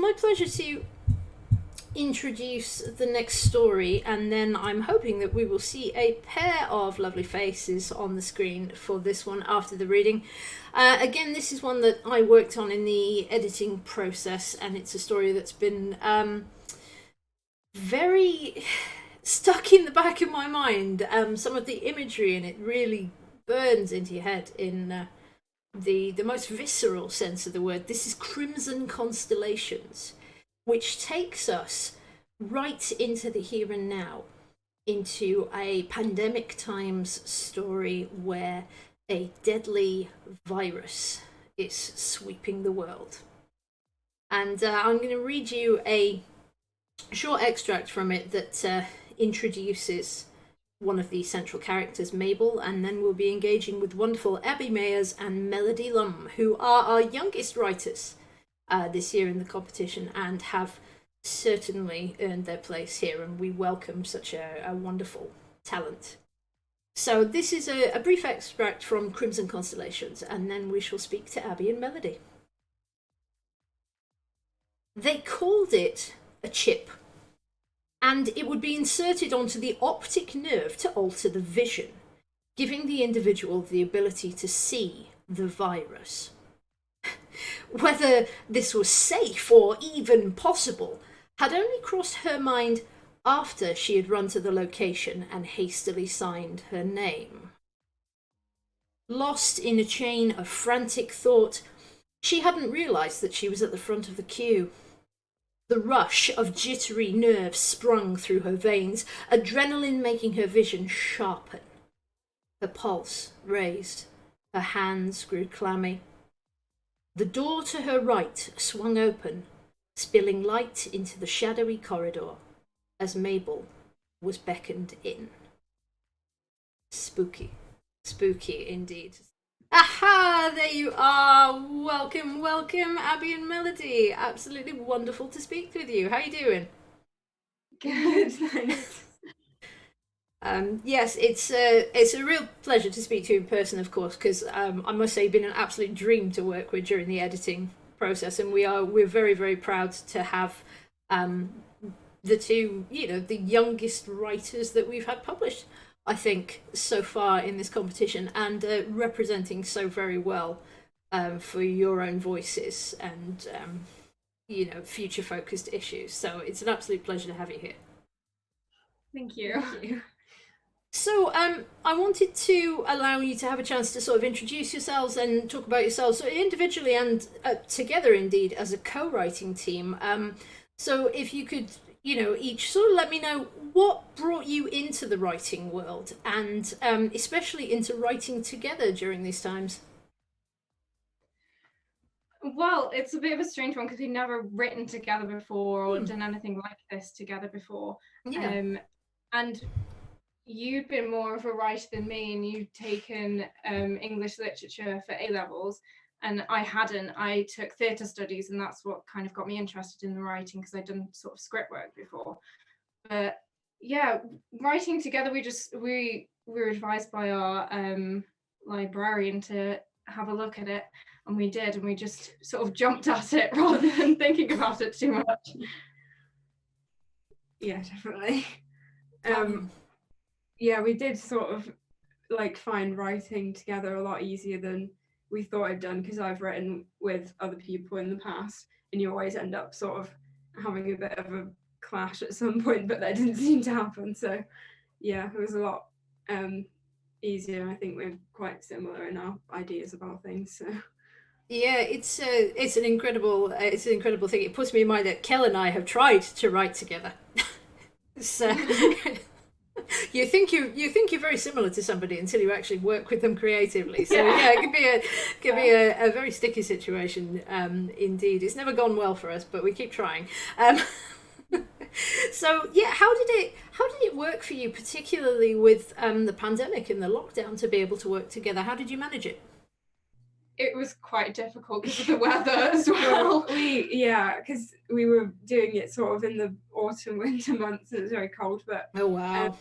my pleasure to introduce the next story, and then I'm hoping that we will see a pair of lovely faces on the screen for this one after the reading. Again, this is one that I worked on in the editing process, and it's a story that's been very stuck in the back of my mind. Some of the imagery in it really burns into your head in the most visceral sense of the word. This is Crimson Constellations, which takes us right into the here and now, into a pandemic times story where a deadly virus is sweeping the world. And I'm going to read you a short extract from it that introduces one of the central characters, Mabel, and then we'll be engaging with wonderful Abby Mayers and Melody Lumb, who are our youngest writers this year in the competition and have certainly earned their place here, and we welcome such a wonderful talent. So this is a brief extract from Crimson Constellations, and then we shall speak to Abby and Melody. They called it a chip, and it would be inserted onto the optic nerve to alter the vision, giving the individual the ability to see the virus. Whether this was safe or even possible had only crossed her mind after she had run to the location and hastily signed her name. Lost in a chain of frantic thought, she hadn't realised that she was at the front of the queue. The rush of jittery nerves sprung through her veins, adrenaline making her vision sharpen. Her pulse raised, her hands grew clammy. The door to her right swung open, spilling light into the shadowy corridor as Mabel was beckoned in. Spooky. Spooky indeed. Aha! There you are! Welcome, welcome, Abby and Melody. Absolutely wonderful to speak with you. How are you doing? Good, thanks. Yes, it's a real pleasure to speak to you in person, of course, because I must say, you've been an absolute dream to work with during the editing process, and we're very, very proud to have the two, the youngest writers that we've had published, I think, so far in this competition, and representing so very well for your own voices and future focused issues. So it's an absolute pleasure to have you here. Thank you. Thank you. So, I wanted to allow you to have a chance to sort of introduce yourselves and talk about yourselves, so individually and together, indeed, as a co-writing team. So, if you could, each sort of let me know what brought you into the writing world, and especially into writing together during these times. Well, it's a bit of a strange one because we've never written together before or done anything like this together before. Yeah. And you'd been more of a writer than me, and you'd taken English literature for A-levels, and I hadn't. I took theatre studies, and that's what kind of got me interested in the writing, because I'd done sort of script work before. But yeah, writing together, we were advised by our librarian to have a look at it, and we did, and we just sort of jumped at it rather than thinking about it too much. Yeah, definitely. Yeah, we did sort of like find writing together a lot easier than we thought I'd done, because I've written with other people in the past, and you always end up sort of having a bit of a clash at some point, but that didn't seem to happen. So yeah, it was a lot easier. I think we're quite similar in our ideas about things. So Yeah, it's an incredible thing. It puts me in mind that Kel and I have tried to write together. So you think you're very similar to somebody until you actually work with them creatively. So yeah, it could be a very sticky situation. Indeed, it's never gone well for us, but we keep trying. So yeah, how did it work for you, particularly with the pandemic and the lockdown, to be able to work together? How did you manage it? It was quite difficult because of the weather as well. Because we were doing it sort of in the autumn, winter months, and it was very cold. But oh wow,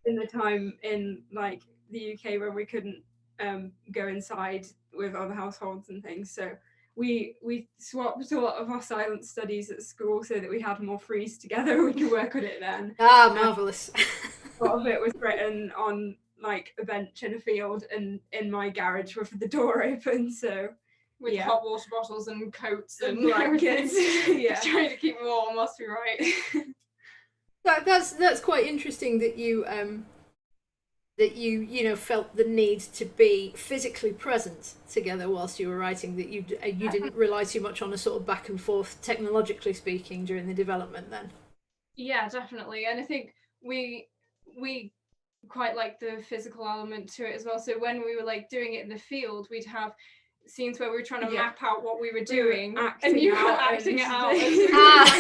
in the time in like the UK where we couldn't go inside with other households and things, so we swapped a lot of our silent studies at school so that we had more frees together. We could work on it then. Marvelous. A lot of it was written on like a bench in a field and in my garage with the door open. So with hot water bottles and coats and blankets. Yeah, trying to keep warm must be right. That's quite interesting that you felt the need to be physically present together whilst you were writing, that you didn't rely too much on a sort of back and forth, technologically speaking, during the development then. Yeah, definitely. And I think we quite like the physical element to it as well. So when we were like doing it in the field, we'd have scenes where we were trying to map out what we were doing, and you were acting it out.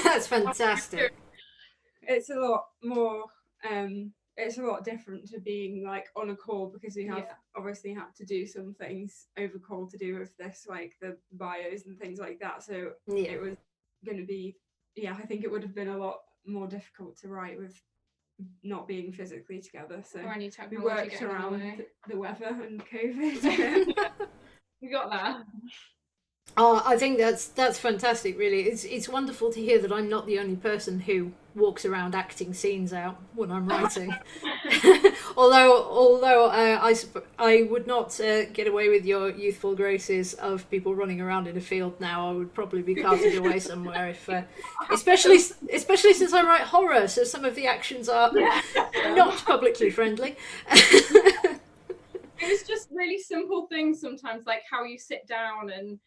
That's fantastic. It's a lot more it's a lot different to being like on a call, because we have obviously had to do some things over call to do with this, like the bios and things like that. So it was going to be, I think it would have been a lot more difficult to write with not being physically together. So we worked around the weather and COVID. We got that. Oh, I think that's fantastic. Really, it's wonderful to hear that I'm not the only person who walks around acting scenes out when I'm writing. although I would not get away with your youthful graces of people running around in a field now. I would probably be carted away somewhere if, especially since I write horror, so some of the actions are not publicly friendly. It was just really simple things sometimes, like how you sit down and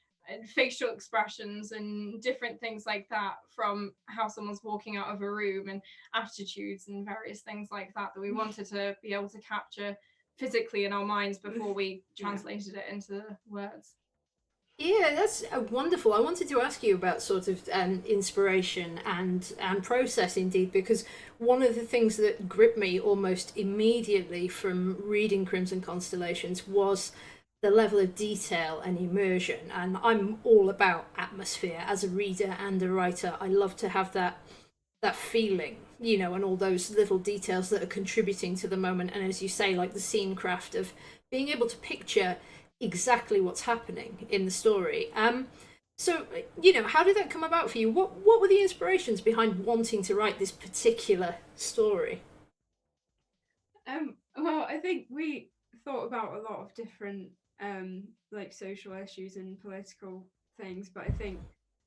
facial expressions and different things like that, from how someone's walking out of a room, and attitudes and various things like that we wanted to be able to capture physically in our minds before we translated it into words. Yeah, that's wonderful. I wanted to ask you about sort of inspiration and process, indeed, because one of the things that gripped me almost immediately from reading Crimson Constellations was the level of detail and immersion. And I'm all about atmosphere as a reader and a writer. I love to have that feeling, and all those little details that are contributing to the moment. And as you say, like the scene craft of being able to picture exactly what's happening in the story. So, how did that come about for you? What were the inspirations behind wanting to write this particular story? Well, I think we thought about a lot of different like social issues and political things, but I think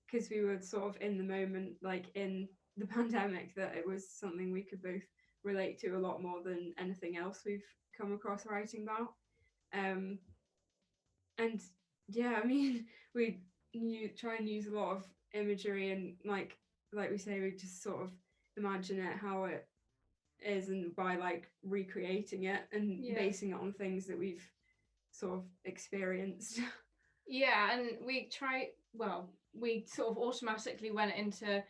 because we were sort of in the moment, like in the pandemic, that it was something we could both relate to a lot more than anything else we've come across writing about. And I mean, we try and use a lot of imagery, and like we say, we just sort of imagine it how it is, and by like recreating it and basing it on things that we've sort of experienced. And we sort of automatically went into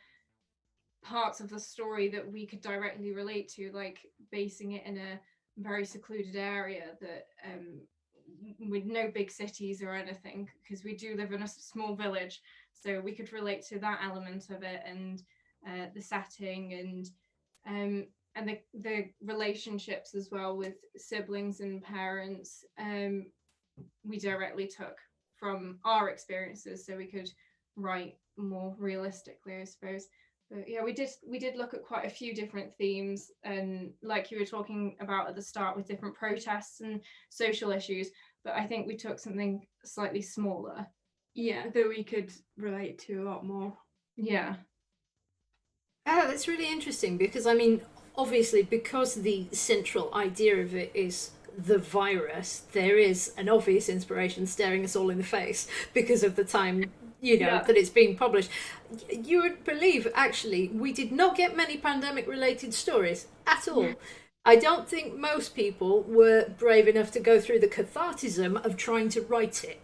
parts of the story that we could directly relate to, like basing it in a very secluded area that with no big cities or anything, because we do live in a small village, so we could relate to that element of it, and the setting, and the relationships as well with siblings and parents. We directly took from our experiences, so we could write more realistically, I suppose. But we did look at quite a few different themes, and like you were talking about at the start, with different protests and social issues, but I think we took something slightly smaller. That we could relate to a lot more. That's really interesting, because I mean, obviously, because the central idea of it is the virus, there is an obvious inspiration staring us all in the face because of the time that it's being published. You would believe, actually, we did not get many pandemic related stories at all. I don't think most people were brave enough to go through the cathartism of trying to write it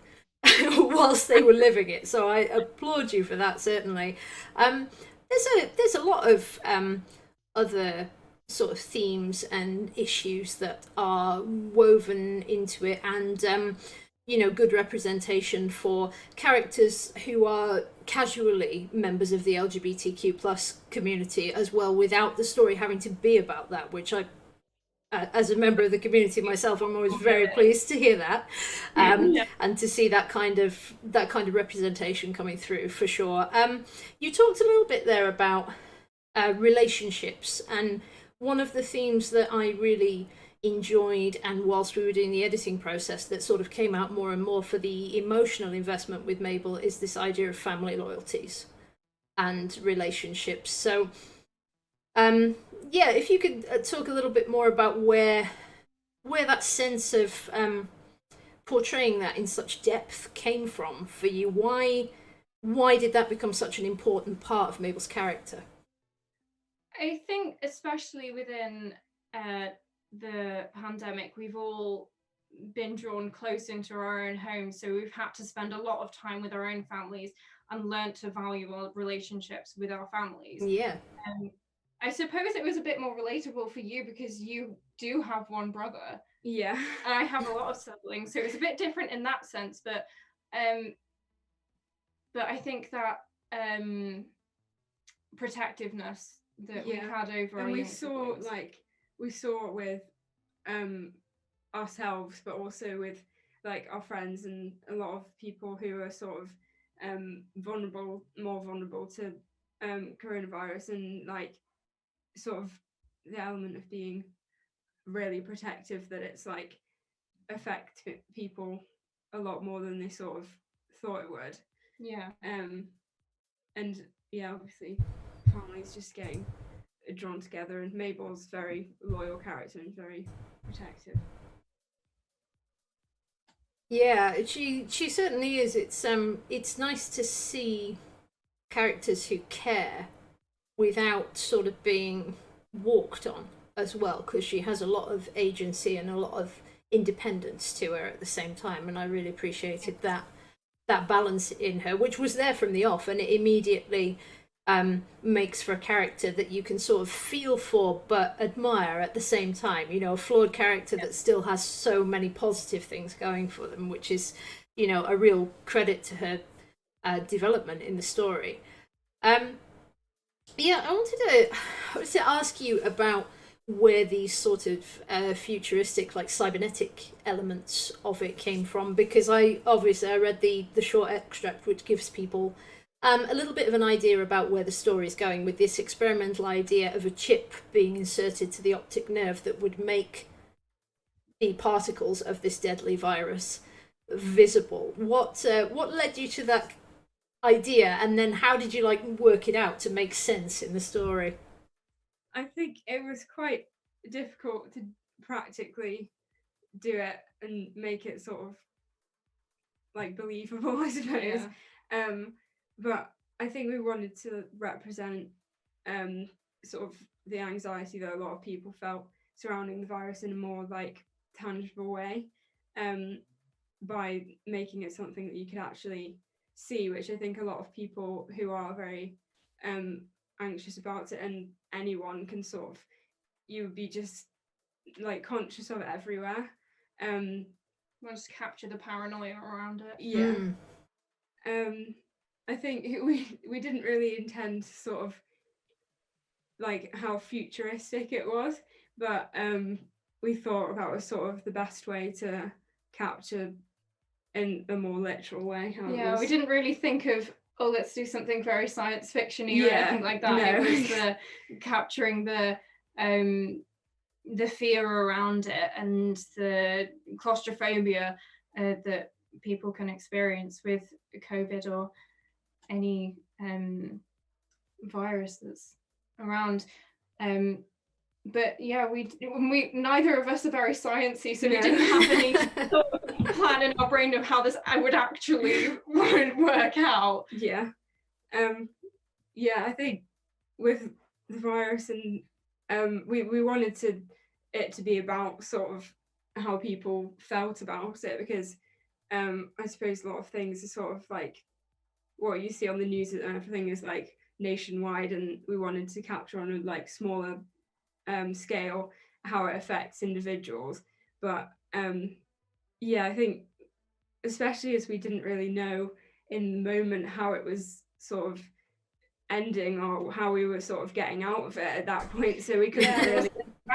whilst they were living it, so I applaud you for that, certainly. There's a lot of other sort of themes and issues that are woven into it, and good representation for characters who are casually members of the LGBTQ plus community as well, without the story having to be about that, which I as a member of the community myself, I'm always very pleased to hear that, and to see that kind of representation coming through for sure. You talked a little bit there about relationships, and one of the themes that I really enjoyed, and whilst we were doing the editing process, that sort of came out more and more for the emotional investment with Mabel, is this idea of family loyalties and relationships. So if you could talk a little bit more about where that sense of portraying that in such depth came from for you. Why did that become such an important part of Mabel's character? I think especially within the pandemic, we've all been drawn close into our own homes, so we've had to spend a lot of time with our own families and learn to value our relationships with our families. Yeah. I suppose it was a bit more relatable for you because you do have one brother. Yeah. And I have a lot of siblings, so it's a bit different in that sense. But I think that protectiveness that we had over and our we saw siblings. we saw it with ourselves, but also with like our friends and a lot of people who are sort of more vulnerable to coronavirus, and like sort of the element of being really protective, that it's like affect people a lot more than they sort of thought it would. And obviously families just getting drawn together, and Mabel's very loyal character and very protective. Yeah, she certainly is. It's nice to see characters who care without sort of being walked on as well, because she has a lot of agency and a lot of independence to her at the same time, and I really appreciated that balance in her, which was there from the off, and it immediately makes for a character that you can sort of feel for but admire at the same time. A flawed character that still has so many positive things going for them, which is a real credit to her development in the story. I wanted to ask you about where these sort of futuristic, like cybernetic elements of it came from, because I read the short extract, which gives people a little bit of an idea about where the story is going, with this experimental idea of a chip being inserted to the optic nerve that would make the particles of this deadly virus visible. What led you to that idea, and then how did you work it out to make sense in the story? I think it was quite difficult to practically do it and make it sort of like believable, I suppose. But I think we wanted to represent sort of the anxiety that a lot of people felt surrounding the virus in a more like tangible way, by making it something that you could actually see, which I think a lot of people who are very anxious about it, and anyone can sort of, you would be just like conscious of it everywhere. We'll just capture the paranoia around it. I think we didn't really intend to sort of like how futuristic it was, but we thought that was sort of the best way to capture in a more literal way how it was. We didn't really think of, let's do something very science fiction-y or anything like that. No. It was the capturing the fear around it and the claustrophobia that people can experience with COVID or any virus that's around. But we neither of us are very sciencey, so we didn't have any sort of plan in our brain of how this would actually work out. I think with the virus, and we wanted it to be about sort of how people felt about it, because I suppose a lot of things are sort of like what you see on the news and everything is like nationwide, and we wanted to capture on a like smaller scale how it affects individuals. But I think especially as we didn't really know in the moment how it was sort of ending or how we were sort of getting out of it at that point, so we couldn't really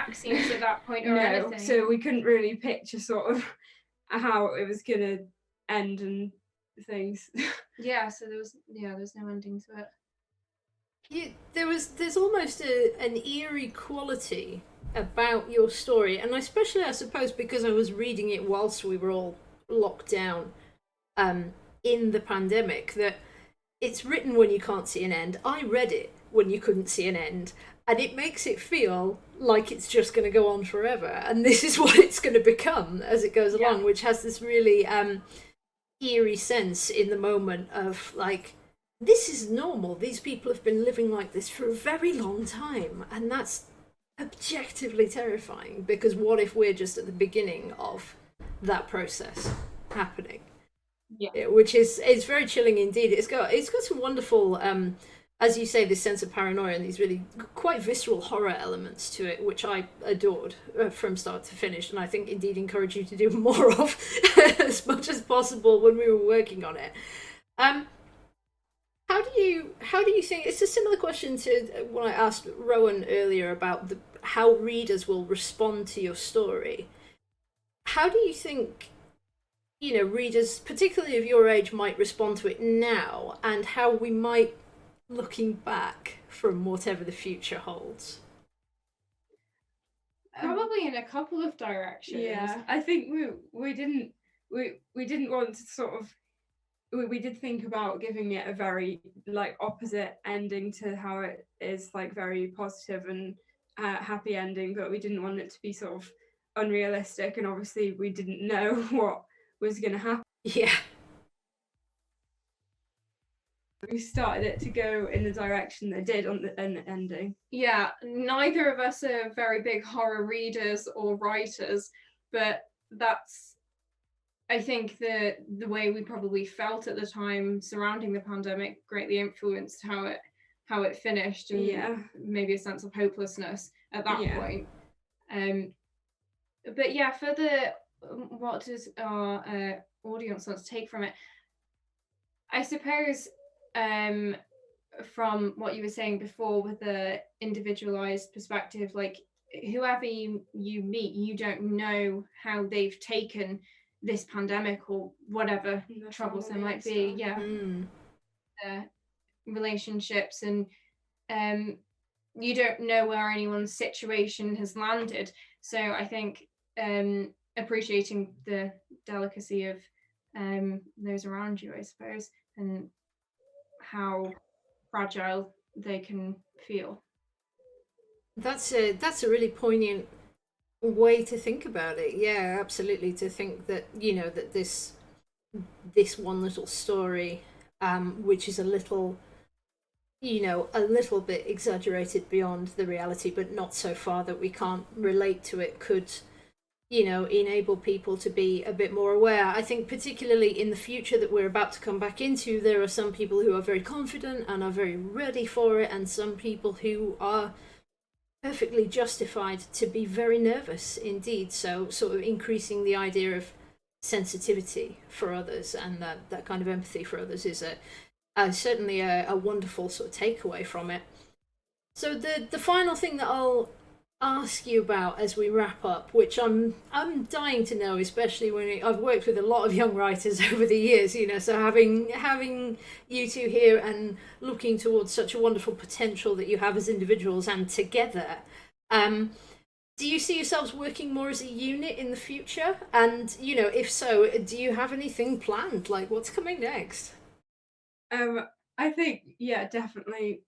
vaccines at that point or No, anything. so we couldn't really picture sort of how it was gonna end and things. Yeah, so there's no ending to it. Yeah, there's almost an eerie quality about your story, and especially I suppose because I was reading it whilst we were all locked down in the pandemic, that it's written when you can't see an end. I read it when you couldn't see an end, and it makes it feel like it's just going to go on forever, and this is what it's going to become as it goes along, which has this really eerie sense in the moment of like, this is normal. These people have been living like this for a very long time, and that's objectively terrifying, because what if we're just at the beginning of that process happening? Yeah. Which is very chilling indeed. It's got some wonderful as you say, this sense of paranoia and these really quite visceral horror elements to it, which I adored from start to finish, and I think indeed encourage you to do more of as much as possible when we were working on it. How do you think, it's a similar question to what I asked Rowan earlier about how readers will respond to your story. How do you think, readers, particularly of your age, might respond to it now, and how we might, looking back from whatever the future holds? Probably in a couple of directions. Yeah, I think we didn't want to sort of, we did think about giving it a very like opposite ending to how it is, like very positive and happy ending, but we didn't want it to be sort of unrealistic, and obviously we didn't know what was going to happen. Yeah. We started it to go in the direction that it did on the ending. Yeah, neither of us are very big horror readers or writers, but that's, I think, the way we probably felt at the time surrounding the pandemic greatly influenced how it finished, and maybe a sense of hopelessness at that point. But yeah, for what does our audience want to take from it? I suppose from what you were saying before with the individualized perspective, like whoever you meet, you don't know how they've taken this pandemic or whatever troubles there might be. Relationships, and you don't know where anyone's situation has landed. So I think appreciating the delicacy of those around you, I suppose, and how fragile they can feel. That's a really poignant way to think about it. Yeah, absolutely. To think that, that this one little story, which is a little bit exaggerated beyond the reality, but not so far that we can't relate to it, could enable people to be a bit more aware. I think particularly in the future that we're about to come back into, there are some people who are very confident and are very ready for it, and some people who are perfectly justified to be very nervous indeed. So sort of increasing the idea of sensitivity for others and that kind of empathy for others is certainly a wonderful sort of takeaway from it. So the final thing that I'll ask you about as we wrap up, which I'm dying to know, especially when I've worked with a lot of young writers over the years, so having you two here and looking towards such a wonderful potential that you have as individuals and together, do you see yourselves working more as a unit in the future? And if so, do you have anything planned? Like, what's coming next? I think definitely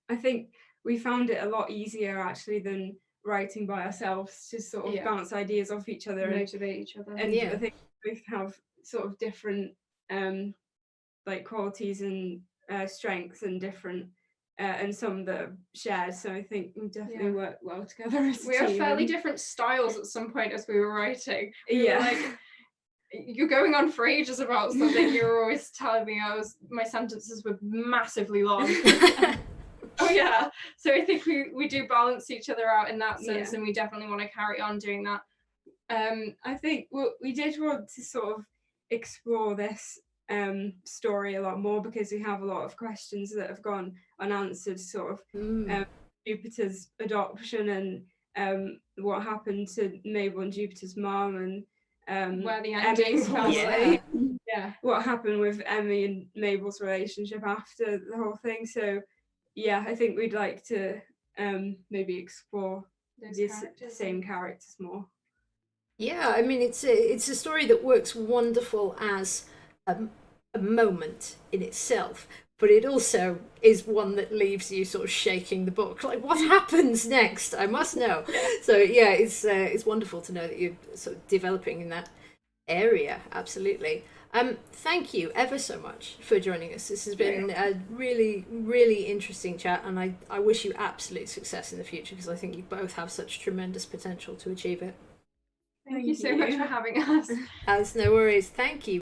I think we found it a lot easier actually than writing by ourselves, to sort of bounce ideas off each other and motivate each other. And I think we both have sort of different like qualities and strengths, and different and some that are shared. So I think we definitely work well together as a we team. have fairly different styles at some point as we were writing. We were like, you're going on for ages about something. You were always telling me my sentences were massively long. Oh yeah, so I think we do balance each other out in that sense, and we definitely want to carry on doing that. I think we did want to sort of explore this story a lot more, because we have a lot of questions that have gone unanswered, sort of Jupiter's adoption what happened to Mabel and Jupiter's mum, and Where the Emmy's ending fell. Yeah. Yeah. what happened with Emmy and Mabel's relationship after the whole thing. So yeah, I think we'd like to maybe explore Those the characters. same characters more. Yeah, I mean, it's a story that works wonderful as a moment in itself, but it also is one that leaves you sort of shaking the book. Like, what happens next? I must know. So yeah, it's wonderful to know that you're sort of developing in that area. Absolutely. Thank you ever so much for joining us. This has been a really, really interesting chat, and I wish you absolute success in the future, because I think you both have such tremendous potential to achieve it. Thank you so much for having us. As no worries. Thank you.